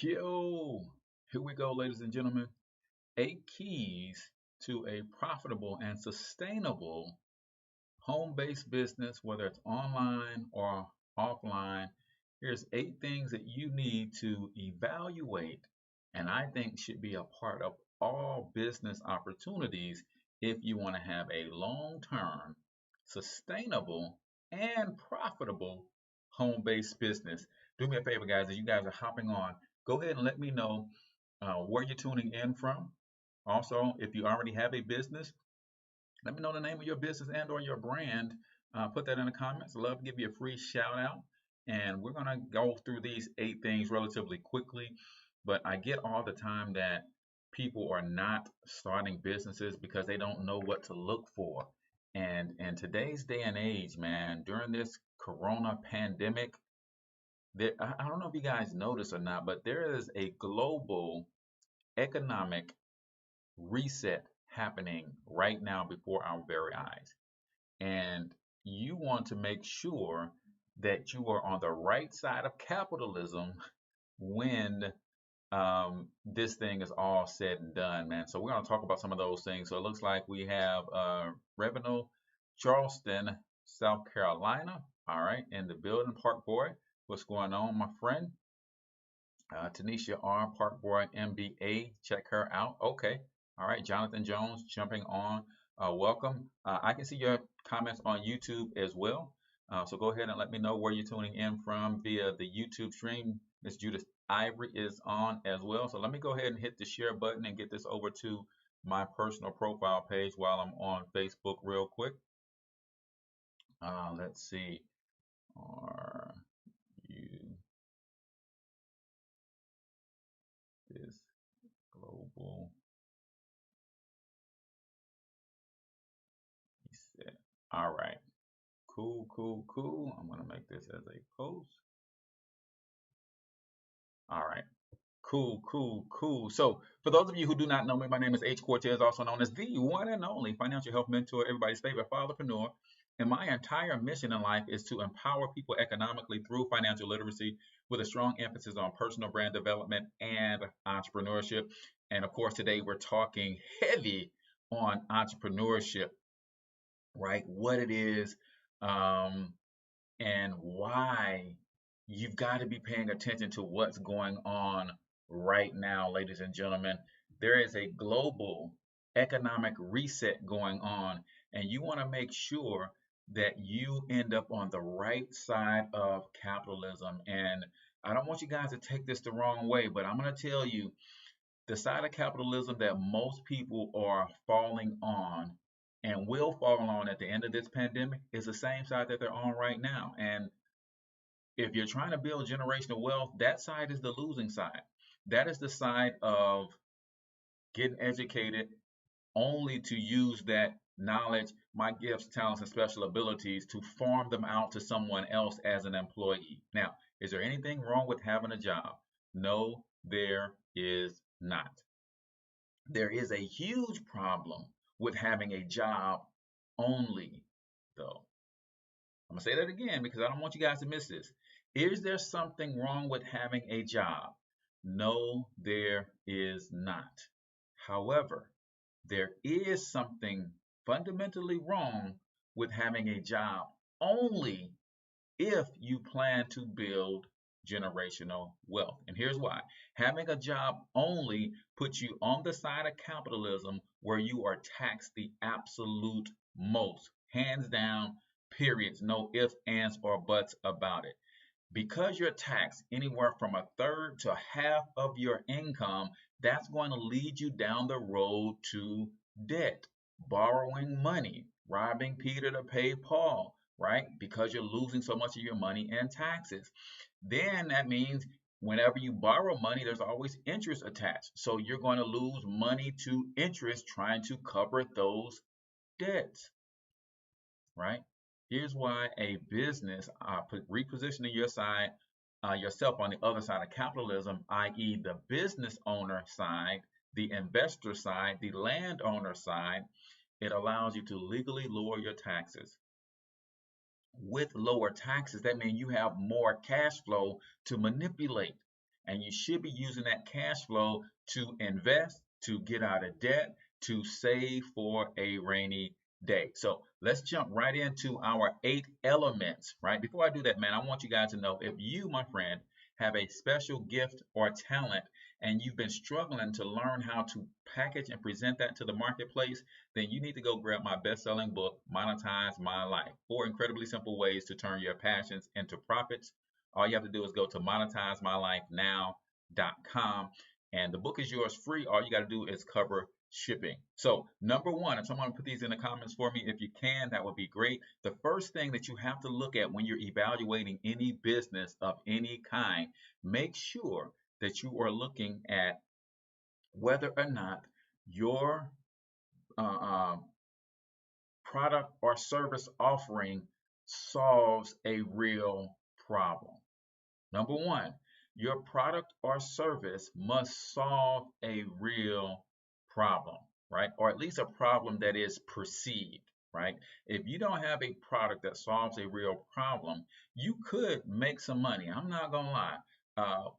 Yo, here we go, ladies and gentlemen. 8 keys to a profitable and sustainable home-based business, whether it's online or offline. Here's 8 things that you need to evaluate, and I think should be a part of all business opportunities if you want to have a long-term, sustainable, and profitable home-based business. Do me a favor, guys, as you guys are hopping on, go ahead and let me know where you're tuning in from. Also, if you already have a business, let me know the name of your business and or your brand. Put that in the comments. I'd love to give you a free shout out. And we're going to go through these 8 things relatively quickly. But I get all the time that people are not starting businesses because they don't know what to look for. And in today's day and age, man, during this corona pandemic, I don't know if you guys notice or not, but there is a global economic reset happening right now before our very eyes. And you want to make sure that you are on the right side of capitalism when this thing is all said and done, man. So we're going to talk about some of those things. So it looks like we have Revenue, Charleston, South Carolina. All right, in the building, Park Boy. What's going on, my friend? Tanisha R. Park Boy MBA. Check her out. Okay. All right. Jonathan Jones jumping on. Welcome. I can see your comments on YouTube as well. So go ahead and let me know where you're tuning in from via the YouTube stream. Miss Judith Ivory is on as well. So let me go ahead and hit the share button and get this over to my personal profile page while I'm on Facebook real quick. Let's see. Are you this global reset? All right. Cool, cool, cool. I'm gonna make this as a post. All right. Cool, cool, cool. So, for those of you who do not know me, my name is H Cortez, also known as the one and only financial health mentor, everybody's favorite fatherpreneur. And my entire mission in life is to empower people economically through financial literacy with a strong emphasis on personal brand development and entrepreneurship. And of course, today we're talking heavy on entrepreneurship, right? What it is, um, and why you've got to be paying attention to what's going on right now, ladies and gentlemen. There is a global economic reset going on, and you want to make sure that you end up on the right side of capitalism. And I don't want you guys to take this the wrong way, but I'm going to tell you the side of capitalism that most people are falling on and will fall on at the end of this pandemic is the same side that they're on right now. And if you're trying to build generational wealth, that side is the losing side. That is the side of getting educated only to use that knowledge, my gifts, talents, and special abilities to farm them out to someone else as an employee. Now, is there anything wrong with having a job? No, there is not. There is a huge problem with having a job only, though. I'm going to say that again because I don't want you guys to miss this. Is there something wrong with having a job? No, there is not. However, there is something fundamentally wrong with having a job only if you plan to build generational wealth. And here's why. Having a job only puts you on the side of capitalism where you are taxed the absolute most, hands down, periods, no ifs, ands, or buts about it. Because you're taxed anywhere from a third to half of your income, that's going to lead you down the road to debt, borrowing money, robbing Peter to pay Paul, right? Because you're losing so much of your money in taxes. Then that means whenever you borrow money, there's always interest attached. So you're going to lose money to interest trying to cover those debts, right? Here's why a business, repositioning yourself on the other side of capitalism, i.e. the business owner side, the investor side, the landowner side, it allows you to legally lower your taxes. With lower taxes, that means you have more cash flow to manipulate. And you should be using that cash flow to invest, to get out of debt, to save for a rainy day. So let's jump right into our 8 elements, right? Before I do that, man, I want you guys to know if you, my friend, have a special gift or talent and you've been struggling to learn how to package and present that to the marketplace, then you need to go grab my best-selling book, Monetize My Life. 4 incredibly simple ways to turn your passions into profits. All you have to do is go to monetizemylifenow.com, and the book is yours free. All you got to do is cover shipping. So number one, if someone put these in the comments for me, if you can, that would be great. The first thing that you have to look at when you're evaluating any business of any kind, make sure that you are looking at whether or not your product or service offering solves a real problem. Number one, your product or service must solve a real problem, right? Or at least a problem that is perceived, right? If you don't have a product that solves a real problem, you could make some money. I'm not gonna lie.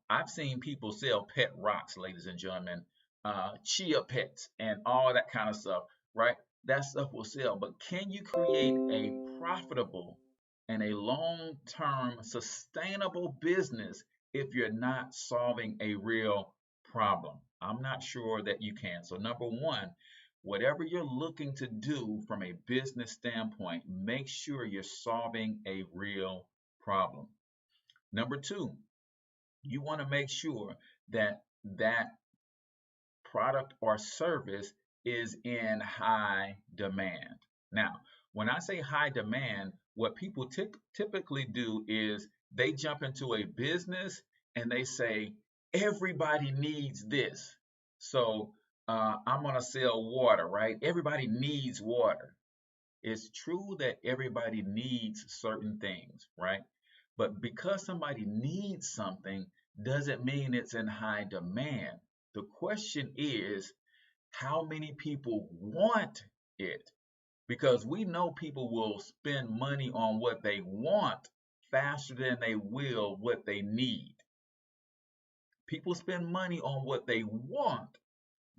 I've seen people sell pet rocks, ladies and gentlemen, chia pets, and all that kind of stuff, right? That stuff will sell, but can you create a profitable and a long-term sustainable business if you're not solving a real problem? I'm not sure that you can. So number one, whatever you're looking to do from a business standpoint, make sure you're solving a real problem. Number two, you want to make sure that that product or service is in high demand. Now, when I say high demand, what people typically do is they jump into a business and they say, everybody needs this. So I'm going to sell water, right? Everybody needs water. It's true that everybody needs certain things, right? But because somebody needs something doesn't mean it's in high demand. The question is, how many people want it? Because we know people will spend money on what they want faster than they will what they need. People spend money on what they want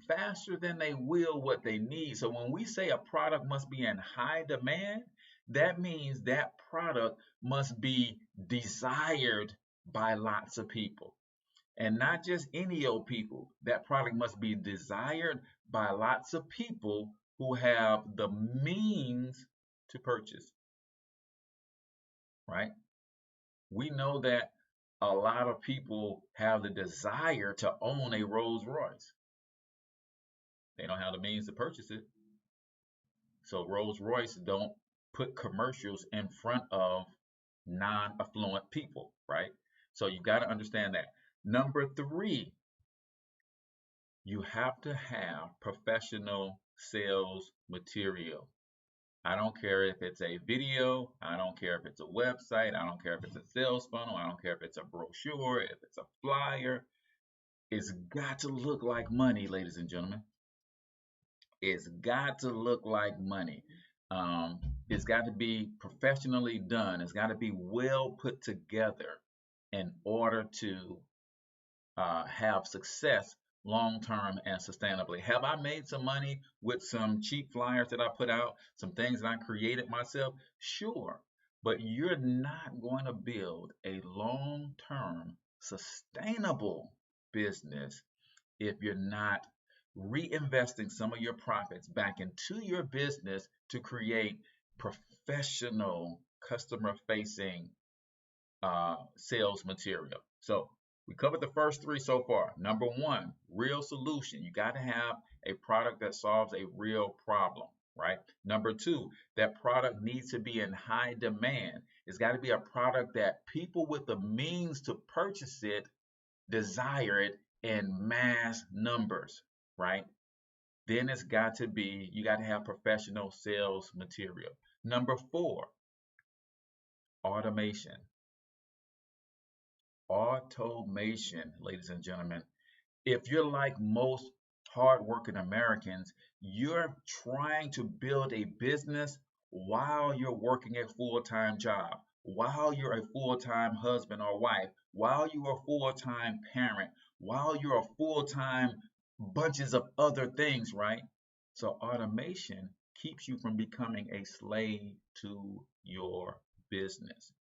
faster than they will what they need. So when we say a product must be in high demand, that means that product must be desired by lots of people. And not just any old people. That product must be desired by lots of people who have the means to purchase, right? We know that a lot of people have the desire to own a Rolls Royce. They don't have the means to purchase it. So Rolls Royce don't put commercials in front of non-affluent people, right? So you got to understand that. Number three, you have to have professional sales material. I don't care if it's a video, I don't care if it's a website, I don't care if it's a sales funnel, I don't care if it's a brochure, if it's a flyer. It's got to look like money, ladies and gentlemen. It's got to look like money. It's got to be professionally done. It's got to be well put together in order to have success long term and sustainably. Have I made some money with some cheap flyers that I put out, some things that I created myself? Sure. But you're not going to build a long term sustainable business if you're not reinvesting some of your profits back into your business to create professional customer facing sales material. So we covered the first three so far. Number one, real solution. You got to have a product that solves a real problem, right? Number two, that product needs to be in high demand. It's got to be a product that people with the means to purchase it desire it in mass numbers, right? Then it's got to be, you got to have professional sales material. Number four, automation. Automation, ladies and gentlemen. If you're like most hardworking Americans, you're trying to build a business while you're working a full-time job. while you're a full-time husband or wife, while you're a full-time parent, while you're a full-time bunches of other things, right? So automation keeps you from becoming a slave to your business,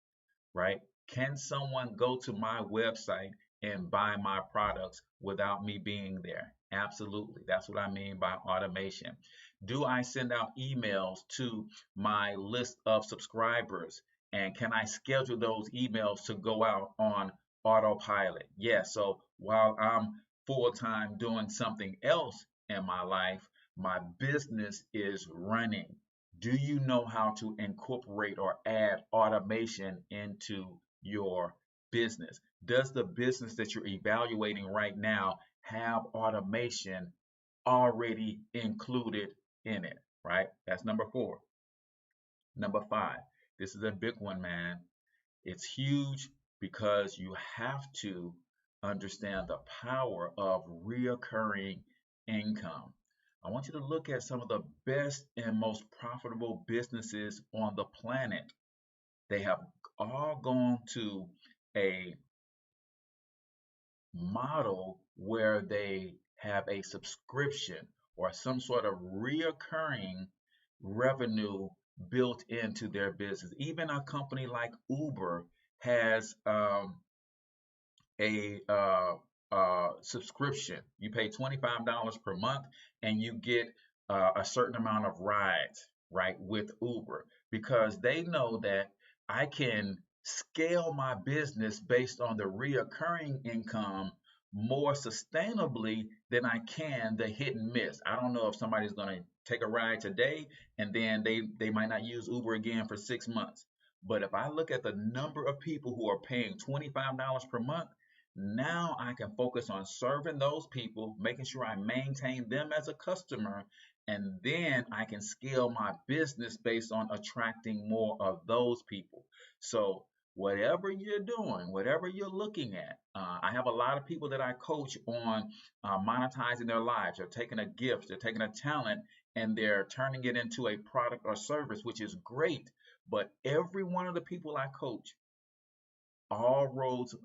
right? Can someone go to my website and buy my products without me being there? Absolutely. That's what I mean by automation. Do I send out emails to my list of subscribers? And can I schedule those emails to go out on autopilot? Yes. So while I'm full time doing something else in my life, my business is running. Do you know how to incorporate or add automation into your business? Does the business that you're evaluating right now have automation already included in it, right? That's number four. Number five, this is a big one, man. It's huge because you have to understand the power of reoccurring income. I want you to look at some of the best and most profitable businesses on the planet. They have all gone to a model where they have a subscription or some sort of reoccurring revenue built into their business. Even a company like Uber has a subscription. You pay $25 per month and you get a certain amount of rides, right, with Uber because they know that I can scale my business based on the reoccurring income more sustainably than I can the hit and miss. I don't know if somebody's going to take a ride today and then they might not use Uber again for 6 months. But if I look at the number of people who are paying $25 per month, now I can focus on serving those people, making sure I maintain them as a customer, and then I can scale my business based on attracting more of those people. So, whatever you're doing, whatever you're looking at, I have a lot of people that I coach on monetizing their lives. They're taking a gift, they're taking a talent, and they're turning it into a product or service, which is great. But every one of the people I coach, all roads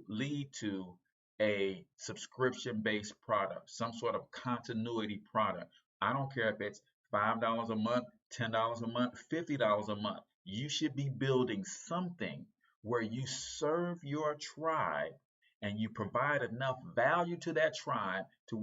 lead to a subscription based product, some sort of continuity product. I don't care if it's $5 a month, $10 a month, $50 a month. You should be building something where you serve your tribe and you provide enough value to that tribe to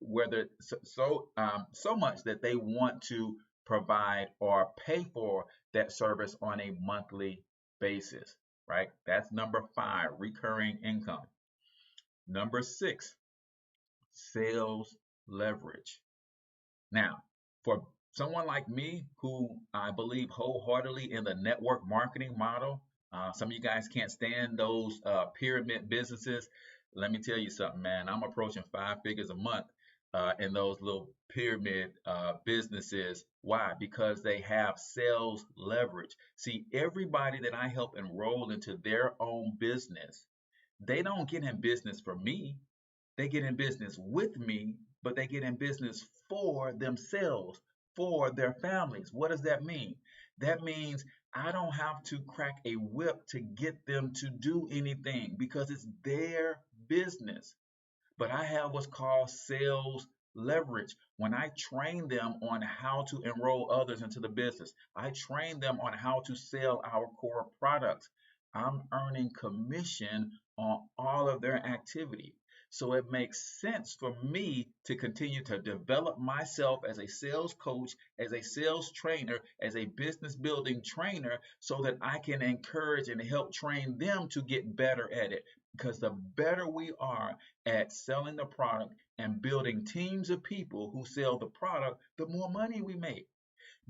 whether so much that they want to provide or pay for that service on a monthly basis, right? That's number five, recurring income. Number six, sales leverage. Now, for someone like me who I believe wholeheartedly in the network marketing model, some of you guys can't stand those pyramid businesses. Let me tell you something, man. I'm approaching 5 figures a month in those little pyramid businesses. Why? Because they have sales leverage. See, everybody that I help enroll into their own business, they don't get in business for me. They get in business with me, but they get in business for themselves, for their families. What does that mean? That means I don't have to crack a whip to get them to do anything because it's their business. But I have what's called sales leverage. When I train them on how to enroll others into the business, I train them on how to sell our core products. I'm earning commission on all of their activity. So it makes sense for me to continue to develop myself as a sales coach, as a sales trainer, as a business building trainer, so that I can encourage and help train them to get better at it. Because the better we are at selling the product and building teams of people who sell the product, the more money we make.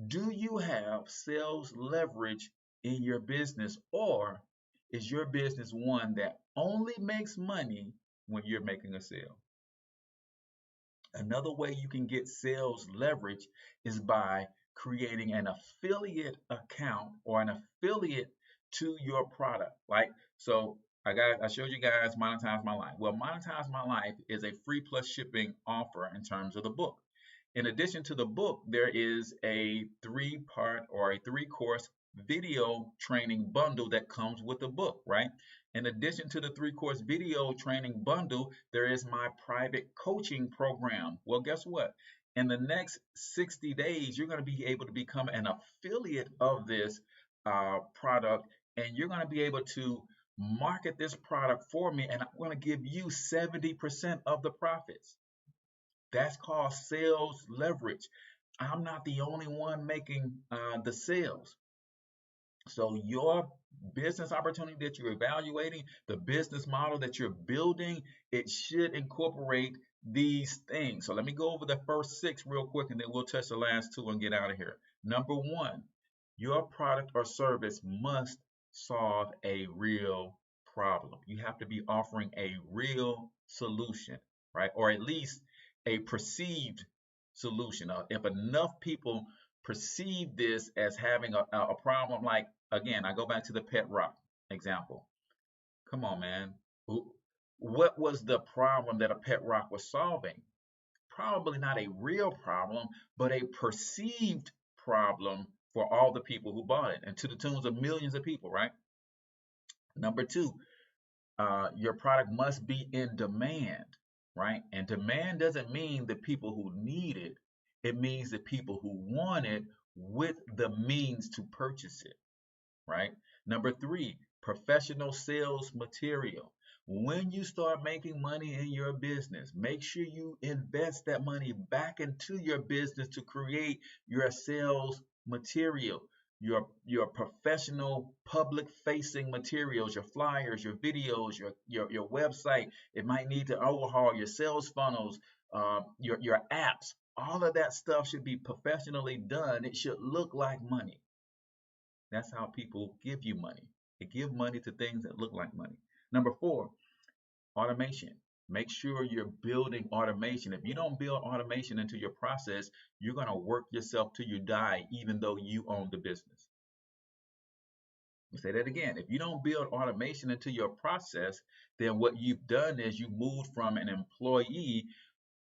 Do you have sales leverage in your business, or is your business one that only makes money when you're making a sale? Another way you can get sales leverage is by creating an affiliate account or an affiliate to your product. Like, so I showed you guys Monetize My Life. Well, Monetize My Life is a free plus shipping offer in terms of the book. In addition to the book, there is a 3-part or a 3-course video training bundle that comes with the book, right? In addition to the 3-course video training bundle, there is my private coaching program. Well, guess what? In the next 60 days, you're going to be able to become an affiliate of this product, and you're going to be able to market this product for me, and I'm going to give you 70% of the profits. That's called sales leverage. I'm not the only one making the sales. So your business opportunity that you're evaluating, the business model that you're building, it should incorporate these things. So let me go over the first 6 real quick, and then we'll touch the last 2 and get out of here. Number 1, your product or service must solve a real problem. You have to be offering a real solution, right? Or at least a perceived solution. If enough people perceive this as having a problem, like, again, I go back to the pet rock example. Come on, man. What was the problem that a pet rock was solving? Probably not a real problem, but a perceived problem for all the people who bought it, and to the tunes of millions of people, right? Number 2, your product must be in demand, right? And demand doesn't mean the people who need it. It means the people who want it with the means to purchase it, right? Number 3, professional sales material. When you start making money in your business, make sure you invest that money back into your business to create your sales material, your professional public facing materials, your flyers, your videos, your website. It might need to overhaul your sales funnels, your apps. All of that stuff should be professionally done. It should look like money. That's how people give you money. They give money to things that look like money. Number 4, automation. Make sure you're building automation. If you don't build automation into your process, you're going to work yourself till you die, even though you own the business. I'll say that again. If you don't build automation into your process, then what you've done is you moved from an employee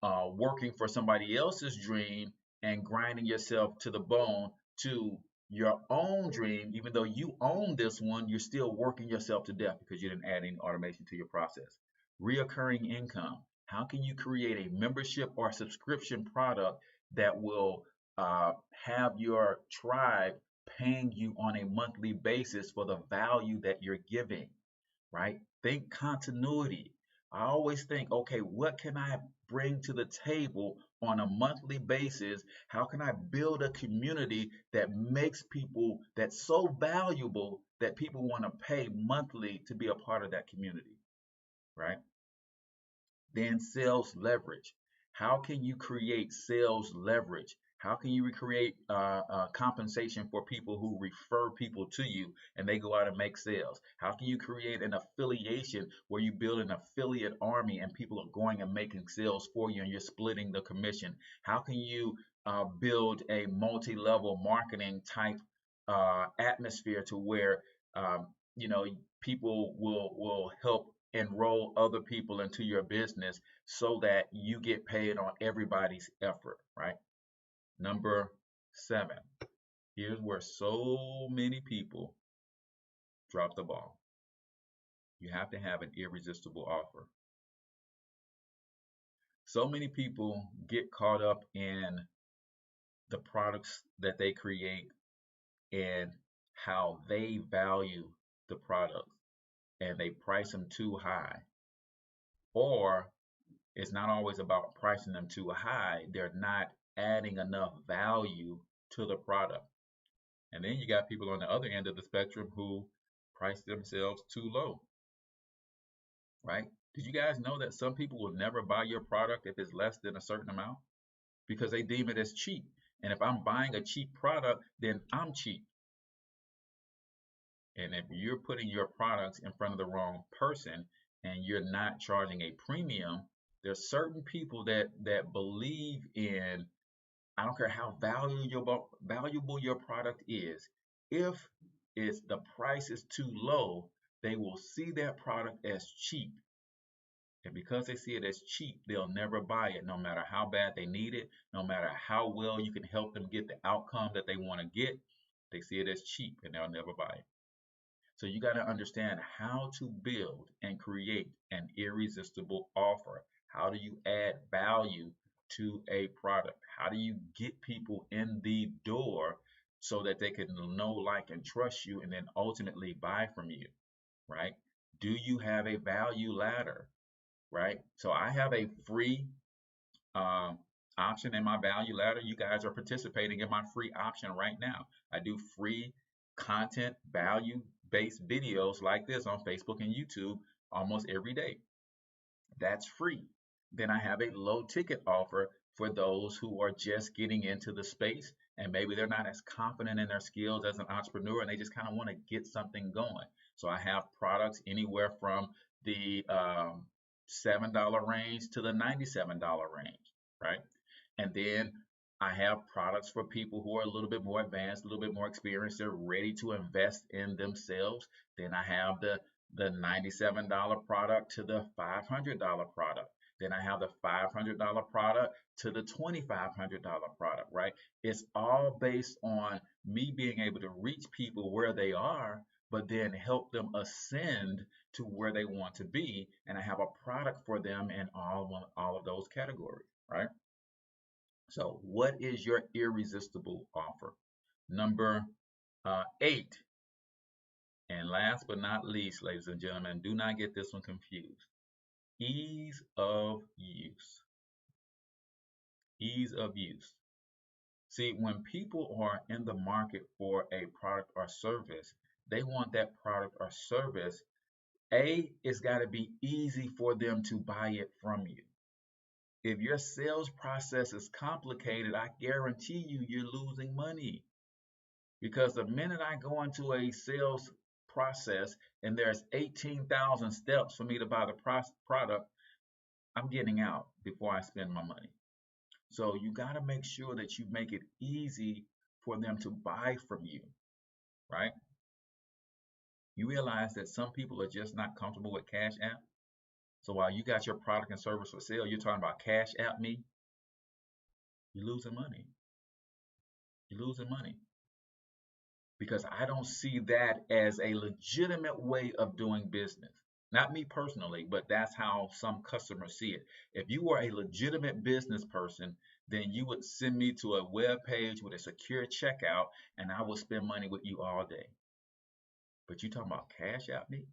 working for somebody else's dream and grinding yourself to the bone to your own dream. Even though you own this one, you're still working yourself to death because you didn't add any automation to your process. Reoccurring income. How can you create a membership or subscription product that will have your tribe paying you on a monthly basis for the value that you're giving, right? Think continuity. I always think, okay, what can I bring to the table on a monthly basis? How can I build a community that makes people that's so valuable that people want to pay monthly to be a part of that community, right? Then sales leverage. How can you create sales leverage? How can you create compensation for people who refer people to you and they go out and make sales? How can you create an affiliation where you build an affiliate army and people are going and making sales for you and you're splitting the commission? How can you build a multi-level marketing type atmosphere to where you know people will help enroll other people into your business so that you get paid on everybody's effort, right? Number 7, here's where so many people drop the ball. You have to have an irresistible offer. So many people get caught up in the products that they create and how they value the products, and they price them too high. Or it's not always about pricing them too high. They're not adding enough value to the product. And then you got people on the other end of the spectrum who price themselves too low, right? Did you guys know that some people will never buy your product if it's less than a certain amount because they deem it as cheap? And if I'm buying a cheap product, then I'm cheap. And if you're putting your products in front of the wrong person and you're not charging a premium, there's certain people that believe in, I don't care how valuable your product is, if the price is too low, they will see that product as cheap. And because they see it as cheap, they'll never buy it, no matter how bad they need it, no matter how well you can help them get the outcome that they want to get. They see it as cheap and they'll never buy it. So you got to understand how to build and create an irresistible offer. How do you add value to a product? How do you get people in the door so that they can know, like, and trust you and then ultimately buy from you, right? Do you have a value ladder, right? So I have a free um, option in my value ladder. You guys are participating in my free option right now. I do free content, value based videos like this on Facebook and YouTube almost every day. That's free. Then I have a low ticket offer for those who are just getting into the space and maybe they're not as confident in their skills as an entrepreneur and they just kind of want to get something going. So I have products anywhere from the $7 range to the $97 range, right? And then I have products for people who are a little bit more advanced, a little bit more experienced. They're ready to invest in themselves. Then I have the $97 product to the $500 product. Then I have the $500 product to the $2,500 product, right? It's all based on me being able to reach people where they are, but then help them ascend to where they want to be. And I have a product for them in all of those categories, right? So, what is your irresistible offer? Number 8, and last but not least, ladies and gentlemen, do not get this one confused. Ease of use. Ease of use. See, when people are in the market for a product or service, they want that product or service. It's got to be easy for them to buy it from you. If your sales process is complicated, I guarantee you're losing money. Because the minute I go into a sales process and there's 18,000 steps for me to buy the product, I'm getting out before I spend my money. So you got to make sure that you make it easy for them to buy from you, right? You realize that some people are just not comfortable with Cash App. So while you got your product and service for sale, you're talking about Cash App me, you're losing money. You're losing money. Because I don't see that as a legitimate way of doing business. Not me personally, but that's how some customers see it. If you were a legitimate business person, then you would send me to a web page with a secure checkout and I will spend money with you all day. But you talking about Cash App me,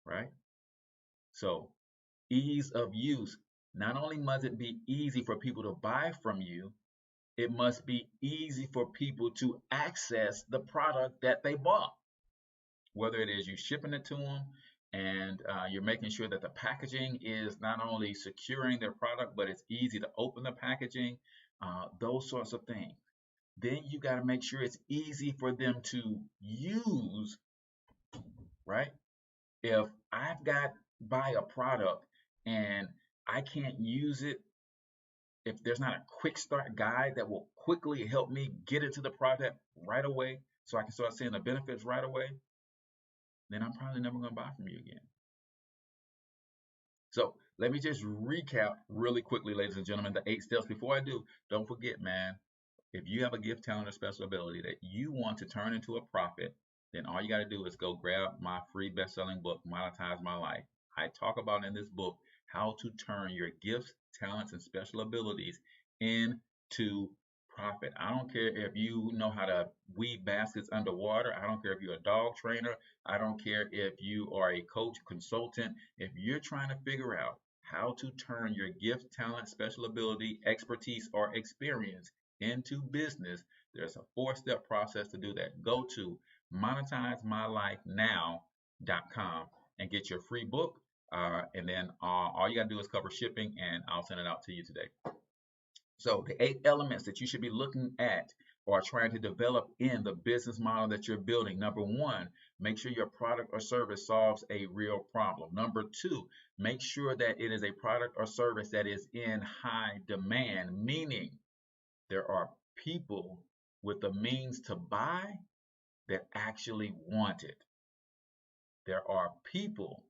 right? So ease of use. Not only must it be easy for people to buy from you, it must be easy for people to access the product that they bought. Whether it is you shipping it to them and you're making sure that the packaging is not only securing their product, but it's easy to open the packaging, those sorts of things. Then you got to make sure it's easy for them to use, right? If I've got buy a product and I can't use it, if there's not a quick start guide that will quickly help me get into the product right away so I can start seeing the benefits right away, then I'm probably never going to buy from you again. So let me just recap really quickly, ladies and gentlemen, the 8 steps. Before I do, don't forget, man, if you have a gift, talent, or special ability that you want to turn into a profit, then all you got to do is go grab my free best-selling book, Monetize My Life. I talk about in this book how to turn your gifts, talents, and special abilities into profit. I don't care if you know how to weave baskets underwater. I don't care if you're a dog trainer. I don't care if you are a coach, consultant. If you're trying to figure out how to turn your gift, talent, special ability, expertise, or experience into business, there's a 4-step process to do that. Go to monetizemylifenow.com and get your free book. And then all you got to do is cover shipping, and I'll send it out to you today. So the 8 elements that you should be looking at or trying to develop in the business model that you're building. Number 1, make sure your product or service solves a real problem. Number 2, make sure that it is a product or service that is in high demand, meaning there are people with the means to buy that actually want it. There are people,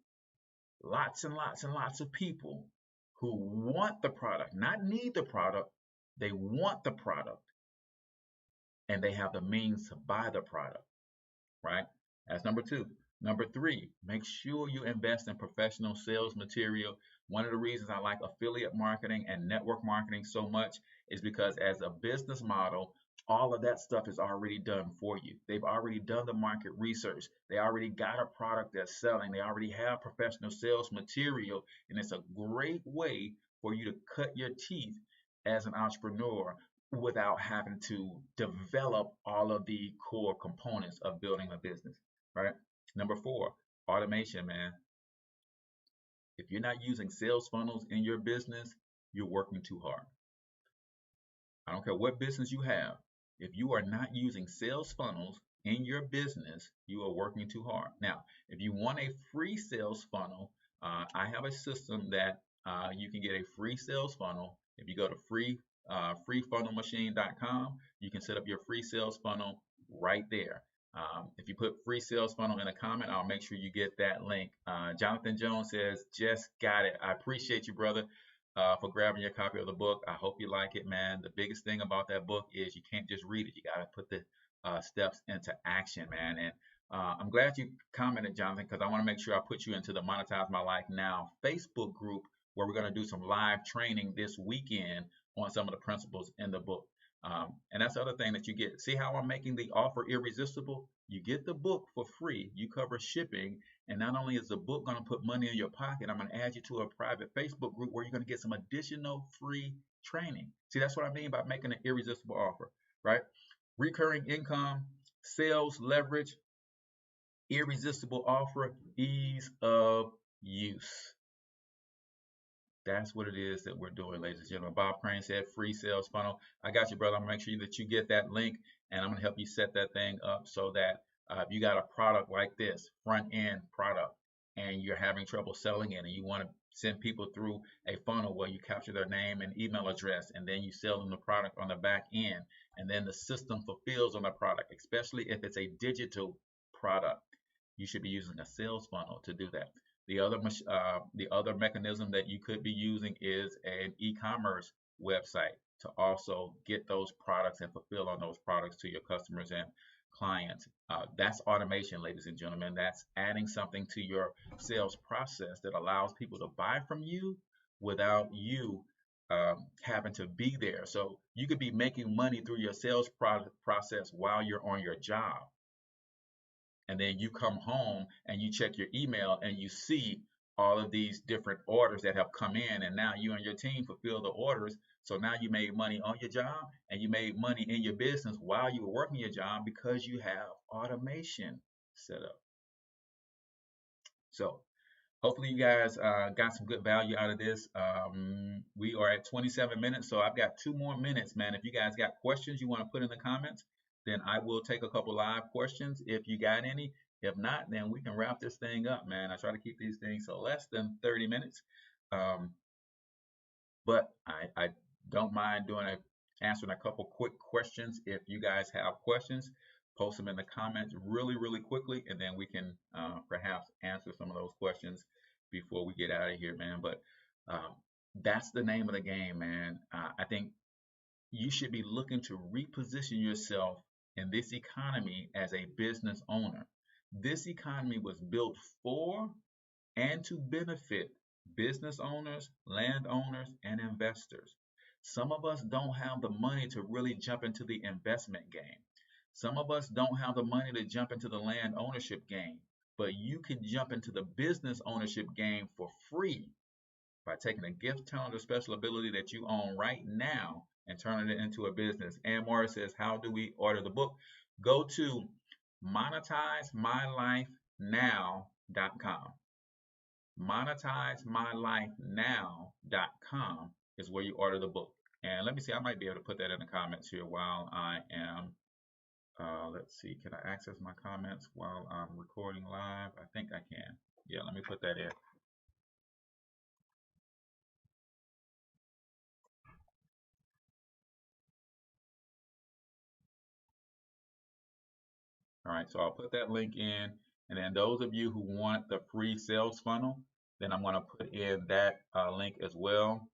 lots and lots and lots of people who want the product, not need the product. They want the product. and they have the means to buy the product, right? That's number two. Number three, make sure you invest in professional sales material. One of the reasons I like affiliate marketing and network marketing so much is because as a business model, all of that stuff is already done for you. They've already done the market research. They already got a product that's selling. They already have professional sales material. And it's a great way for you to cut your teeth as an entrepreneur without having to develop all of the core components of building a business, right? Number four, automation, man. If you're not using sales funnels in your business, you're working too hard. I don't care what business you have. If you are not using sales funnels in your business, you are working too hard. Now, if you want a free sales funnel, I have a system that you can get a free sales funnel. If you go to freefunnelmachine.com, you can set up your free sales funnel right there. If you put free sales funnel in a comment, I'll make sure you get that link. Jonathan Jones says, just got it. I appreciate you, brother, for grabbing your copy of the book. I hope you like it, man. The biggest thing about that book is you can't just read it. You got to put the steps into action, man. And I'm glad you commented, Jonathan, because I want to make sure I put you into the Monetize My Life Now Facebook group where we're going to do some live training this weekend on some of the principles in the book. And that's the other thing that you get. See how I'm making the offer irresistible? You get the book for free. You cover shipping. And not only is the book going to put money in your pocket, I'm going to add you to a private Facebook group where you're going to get some additional free training. See, that's what I mean by making an irresistible offer, right? Recurring income, sales leverage, irresistible offer, ease of use. That's what it is that we're doing, ladies and gentlemen. Bob Crane said free sales funnel. I got you, brother. I'm gonna make sure that you get that link, and I'm gonna help you set that thing up so that if you got a product like this, front end product, and you're having trouble selling it, and you want to send people through a funnel where you capture their name and email address, and then you sell them the product on the back end, and then the system fulfills on the product, especially if it's a digital product. You should be using a sales funnel to do that. The other mechanism that you could be using is an e-commerce website to also get those products and fulfill on those products to your customers and clients. That's automation, ladies and gentlemen. That's adding something to your sales process that allows people to buy from you without you having to be there. So you could be making money through your sales process while you're on your job, and then you come home and you check your email and you see all of these different orders that have come in, and now you and your team fulfill the orders. So now you made money on your job and you made money in your business while you were working your job because you have automation set up. So hopefully you guys got some good value out of this. We are at 27 minutes, so I've got 2 more minutes, man. If you guys got questions you want to put in the comments, then I will take a couple live questions if you got any. If not, then we can wrap this thing up, man. I try to keep these things to less than 30 minutes. Um, but I don't mind answering a couple quick questions. If you guys have questions, post them in the comments really quickly, and then we can perhaps answer some of those questions before we get out of here, man. But that's the name of the game, man. I think you should be looking to reposition yourself in this economy as a business owner. This economy was built for and to benefit business owners, landowners, and investors. Some of us don't have the money to really jump into the investment game. Some of us don't have the money to jump into the land ownership game, but you can jump into the business ownership game for free by taking a gift, talent, or special ability that you own right now and turning it into a business. And Morris says, how do we order the book? Go to monetizemylifenow.com. monetizemylifenow.com is where you order the book. And let me see, I might be able to put that in the comments here while I am, let's see, can I access my comments while I'm recording live? I think I can. Yeah, let me put that in. All right, so I'll put that link in. And then those of you who want the free sales funnel, then I'm going to put in that link as well.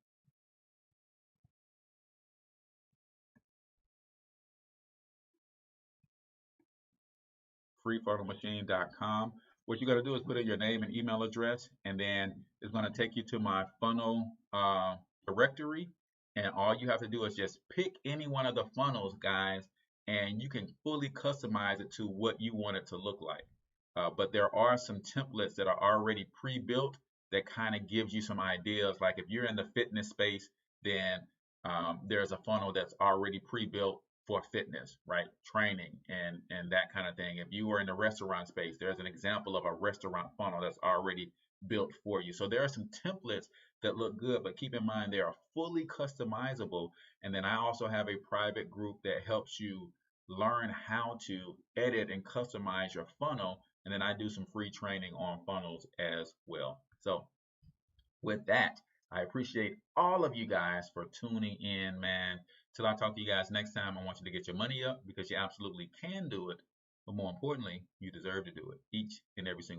freefunnelmachine.com. What you got to do is put in your name and email address, and then it's going to take you to my funnel directory. And all you have to do is just pick any one of the funnels, guys, and you can fully customize it to what you want it to look like. But there are some templates that are already pre-built that kind of gives you some ideas. Like if you're in the fitness space, then there's a funnel that's already pre-built for fitness, right? Training and that kind of thing. If you are in the restaurant space, there's an example of a restaurant funnel that's already built for you. So there are some templates that look good, but keep in mind they are fully customizable. And then I also have a private group that helps you learn how to edit and customize your funnel. And then I do some free training on funnels as well. So with that, I appreciate all of you guys for tuning in, man. Till I talk to you guys next time, I want you to get your money up because you absolutely can do it. But more importantly, you deserve to do it each and every single